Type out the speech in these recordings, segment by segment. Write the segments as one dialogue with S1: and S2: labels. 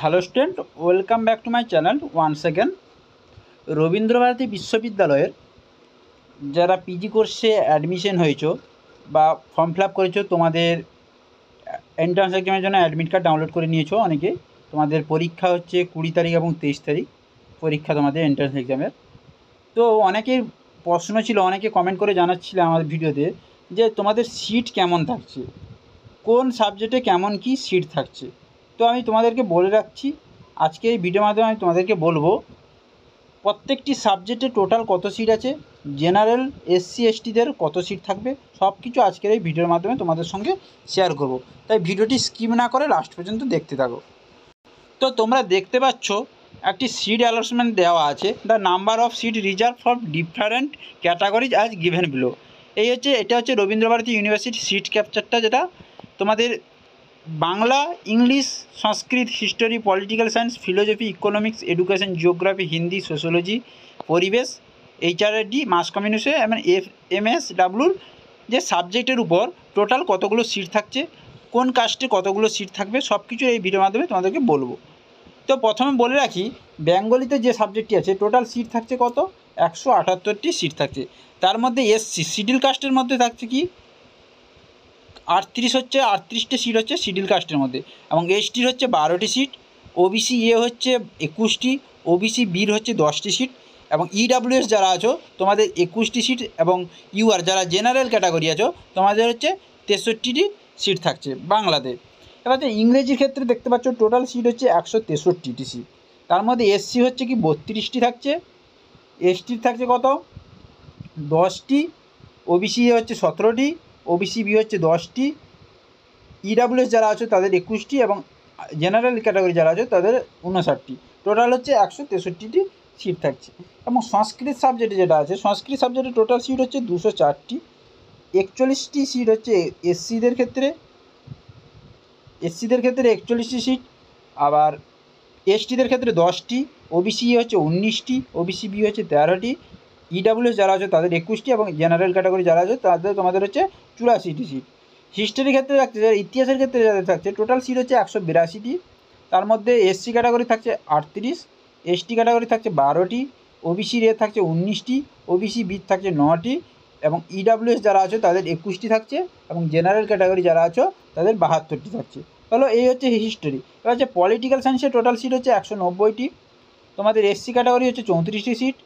S1: Hello student, welcome back to my channel once again. Rabindra Bharati বিশ্ববিদ্যালয়ের যারা PG কোর্সে admission হয়েছো বা ফর্ম ফিল আপ করেছো, তোমাদের এন্ট্রান্স এক্সামের জন্য অ্যাডমিট কার্ড ডাউনলোড করে নিয়েছো অনেকে। তোমাদের পরীক্ষা হচ্ছে 20 তারিখ এবং 23 তারিখ পরীক্ষা তোমাদের এন্ট্রান্স এক্সামের। তো অনেকের প্রশ্ন ছিল, অনেকে কমেন্ট করে জানাচ্ছিল আমাদের ভিডিওতে যে তোমাদের সিট কেমন থাকছে, কোন সাবজেক্টে কেমন কি সিট থাকছে। তো আমি তোমাদেরকে বলে রাখছি, আজকে এই ভিডিওর মাধ্যমে আমি তোমাদেরকে বলবো প্রত্যেকটি সাবজেক্টে টোটাল কত সিট আছে, জেনারেল এসসি এসটিদের কত সিট থাকবে, সব কিছু আজকের এই ভিডিওর মাধ্যমে তোমাদের সঙ্গে শেয়ার করব। তাই ভিডিওটি স্কিপ না করে লাস্ট পর্যন্ত দেখতে থাকো। তো তোমরা দেখতে পাচ্ছ একটি সিট অ্যালটমেন্ট দেওয়া আছে, the number of seat reserve for different categories as given below. এটা হচ্ছে রবীন্দ্রভারতী ইউনিভার্সিটি সিট ক্যাপচারটা, যেটা তোমাদের Bangla, English, Sanskrit, history, political science, philosophy, economics, education, geography, Hindi, sociology, পরিবেশ, এইচআরডি, মাস কমিউনিকেশন এবং এমএসডাব্লিউর যে সাবজেক্টের উপর টোটাল কতগুলো সিট থাকছে, কোন কাস্টে কতগুলো সিট থাকবে, সব কিছু এই ভিডিওর মাধ্যমে তোমাদেরকে বলবো। তো প্রথমে বলে রাখি, বেঙ্গলিতে যে সাবজেক্টটি আছে টোটাল সিট থাকছে কত, 178টি সিট থাকছে। তার মধ্যে এসসি শিডিউল কাস্টের মধ্যে থাকছে কি 38টি সিট হচ্ছে শিডিউল কাস্টের মধ্যে, এবং এসটির হচ্ছে 12টি সিট, ওবিসি এ হচ্ছে 21টি, ওবিসি বির হচ্ছে 10টি সিট, এবং ইডাব্লিউএস যারা আছো তোমাদের 21টি সিট, এবং ইউআর যারা জেনারেল ক্যাটাগরি আছো তোমাদের হচ্ছে 63টি সিট থাকছে বাংলাতে। এবার ইংরেজির ক্ষেত্রে দেখতে পাচ্ছ টোটাল সিট হচ্ছে 163টি সিট। তার মধ্যে এসসি হচ্ছে কি 32টি থাকছে, এসটির থাকছে কত 10টি, ওবিসি এ হচ্ছে 17টি, ওবিসি বি হচ্ছে 10টি, ইডাব্লিউএস যারা আছে তাদের 21টি, এবং জেনারেল ক্যাটাগরি যারা আছে তাদের 59টি। টোটাল হচ্ছে 163টি সিট থাকছে। এবং সংস্কৃত সাবজেক্টে যেটা আছে, সংস্কৃত সাবজেক্টে টোটাল সিট হচ্ছে 204টি, 41টি সিট হচ্ছে এসসিদের ক্ষেত্রে 41টি সিট, আবার এসটিদের ক্ষেত্রে 10টি, ওবিসি হচ্ছে 19টি, ওবিসি বি হচ্ছে 13টি, ইডাব্লিউএস যারা আছে তাদের 21টি, এবং জেনারেল ক্যাটাগরি যারা আছে তাদের তোমাদের হচ্ছে 84টি সিট। হিস্ট্রির ক্ষেত্রে থাকছে, ইতিহাসের ক্ষেত্রে যাদের থাকছে টোটাল সিট হচ্ছে 182টি। তার মধ্যে এসসি ক্যাটাগরি থাকছে 38, এসটি ক্যাটাগরি থাকছে 12টি, ওবিসি এ থাকছে 19টি, ওবিসি বি থাকছে 9টি, এবং ইডাব্লিউএস যারা আছে তাদের 21টি থাকছে, এবং জেনারেল ক্যাটাগরি যারা আছো তাদের 72টি থাকছে। হলো এই হচ্ছে হিস্ট্রি। এবার হচ্ছে পলিটিক্যাল সায়েন্সের টোটাল সিট হচ্ছে 190টি। তোমাদের এসসি ক্যাটাগরি হচ্ছে 34টি সিট,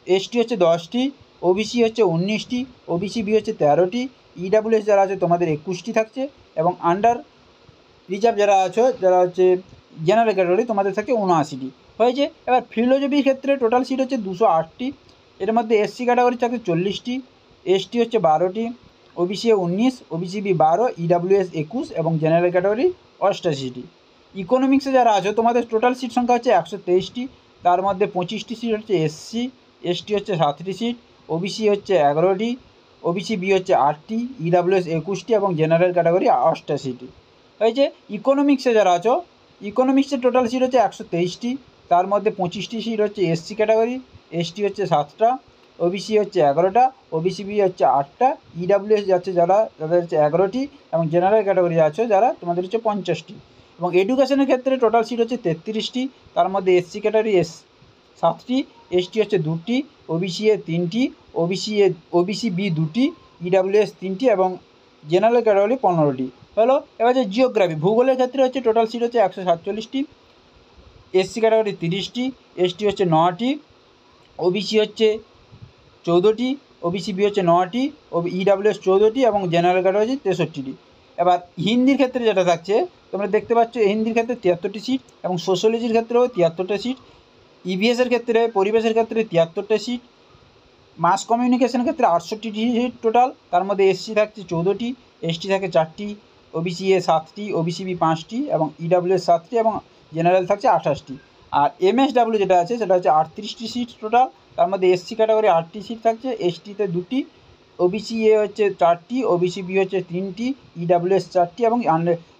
S1: এসটি হচ্ছে 10টি, ওবিসি হচ্ছে 19টি, ওবিসি বি হচ্ছে 13টি, ইডাব্লিউএস যারা আছে তোমাদের 21টি থাকছে, এবং আন্ডার রিজার্ভ যারা আছো যারা হচ্ছে জেনারেল ক্যাটাগরি তোমাদের থাকছে 79টি হয়েছে। এবার ফিলোসফির ক্ষেত্রে টোটাল সিট হচ্ছে 208টি। এর মধ্যে এসসি ক্যাটাগরি থাকছে 40টি, এসটি হচ্ছে 12টি, ওবিসি 19, ওবিসি বি 12, ইডাব্লিউএস 21, এবং জেনারেল ক্যাটাগরি 88টি। ইকোনমিক্সে যারা আছো তোমাদের টোটাল সিট সংখ্যা হচ্ছে 123টি। তার মধ্যে 25টি সিট হচ্ছে এসসি, এসটি হচ্ছে 7টি সিট, ওবিসি হচ্ছে 11টি, ওবিসি বি হচ্ছে 8টি, ইডাব্লিউএস 21টি, এবং জেনারেল ক্যাটাগরি 88টি হয়েছে। ইকোনমিক্সে যারা আছো, ইকোনমিক্সের টোটাল সিট হচ্ছে 123টি। তার মধ্যে 25টি সিট হচ্ছে এসসি ক্যাটাগরি, এসটি হচ্ছে 7টা, ওবিসি হচ্ছে 11টা, ওবিসি বি হচ্ছে 8টা, ইডাব্লিউএস যাচ্ছে যারা তাদের হচ্ছে 11টি, এবং জেনারেল ক্যাটাগরি আছে যারা তোমাদের হচ্ছে 50টি। এবং এডুকেশনের ক্ষেত্রে টোটাল সিট হচ্ছে 33টি। তার মধ্যে এসসি ক্যাটাগরি 7টি, এসটি হচ্ছে 2টি, ওবিসি এ 3টি, ওবিসি বি 2টি, ইডাব্লিউএস 3টি, এবং জেনারেল ক্যাটাগরি 15টি হলো। এবার যে জিওগ্রাফি ভূগোলের ক্ষেত্রে হচ্ছে টোটাল সিট হচ্ছে 147টি, এসসি ক্যাটাগরি 30টি, এসটি হচ্ছে 9টি, ওবিসি হচ্ছে 14টি, ওবিসি বি হচ্ছে 9টি, ইডাব্লিউএস 14টি, এবং জেনারেল ক্যাটাগরি 63টি। এবার হিন্দির ক্ষেত্রে যেটা থাকছে তোমরা দেখতে পাচ্ছ, হিন্দির ক্ষেত্রে 73টি সিট, এবং সোশ্যোলজির ক্ষেত্রেও 73টা সিট, ইভিএসের ক্ষেত্রে পরিবেশের ক্ষেত্রে 73টা সিট, মাস কমিউনিকেশনের ক্ষেত্রে 68টি সিট টোটাল। তার মধ্যে এসসি থাকছে 14টি, এসটি থাকে 4টি, ওবিসি এ 7টি, ওবিসি বি 5টি, এবং ইডাব্লিউএস 7টি, এবং জেনারেল থাকছে 28টি। আর এমএসডাব্লিউ যেটা আছে সেটা হচ্ছে 38টি সিট টোটাল। তার মধ্যে এসসি ক্যাটাগরি 8টি সিট থাকছে, এসটিতে 2টি, ওবিসি এ হচ্ছে 4টি, ওবিসি বি হচ্ছে 3টি, ইডাব্লিউএস 4টি, এবং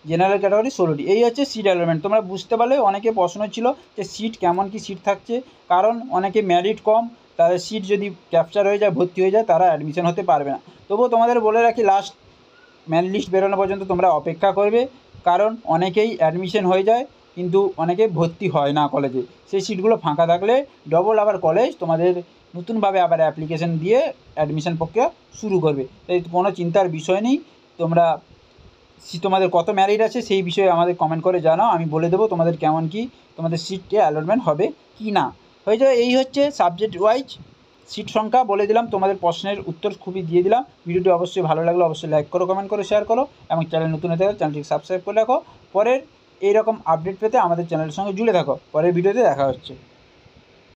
S1: জেনারেল ক্যাটাগরি 16টি। এই হচ্ছে সিট অ্যালটমেন্ট। তোমরা বুঝতে পারলে অনেকে প্রশ্ন ছিল যে সিট কেমন কি সিট থাকছে, কারণ অনেকে মেরিট কম, তাদের সিট যদি ক্যাপচার হয়ে যায়, ভর্তি হয়ে যায়, তারা অ্যাডমিশন হতে পারবে না। তবুও তোমাদের বলে রাখি, লাস্ট মেরিট লিস্ট বেরোনো পর্যন্ত তোমরা অপেক্ষা করবে, কারণ অনেকেই অ্যাডমিশন হয়ে যায় কিন্তু অনেকে ভর্তি হয় না কলেজে। সেই সিটগুলো ফাঁকা থাকলে ডবল আবার কলেজ তোমাদের নতুনভাবে আবার অ্যাপ্লিকেশন দিয়ে অ্যাডমিশন প্রক্রিয়া শুরু করবে। তাই কোনো চিন্তার বিষয় নেই। তোমরা তোমাদের কত মেরিট আছে সেই বিষয়ে আমাদের কমেন্ট করে জানাও, আমি বলে দেবো তোমাদের কেমন কী তোমাদের সিটে অ্যালটমেন্ট হবে কি না হয়ে যাবে। এই হচ্ছে সাবজেক্ট ওয়াইজ সিট সংখ্যা বলে দিলাম, তোমাদের প্রশ্নের উত্তর খুবই দিয়ে দিলাম। ভিডিওটি অবশ্যই ভালো লাগলে অবশ্যই লাইক করো, কমেন্ট করো, শেয়ার করো এবং চ্যানেল নতুন হতে গেলে চ্যানেলটিকে সাবস্ক্রাইব করে রাখো। পরের এইরকম আপডেট পেতে আমাদের চ্যানেলের সঙ্গে জুড়ে থাকো। পরের ভিডিওতে দেখা হচ্ছে।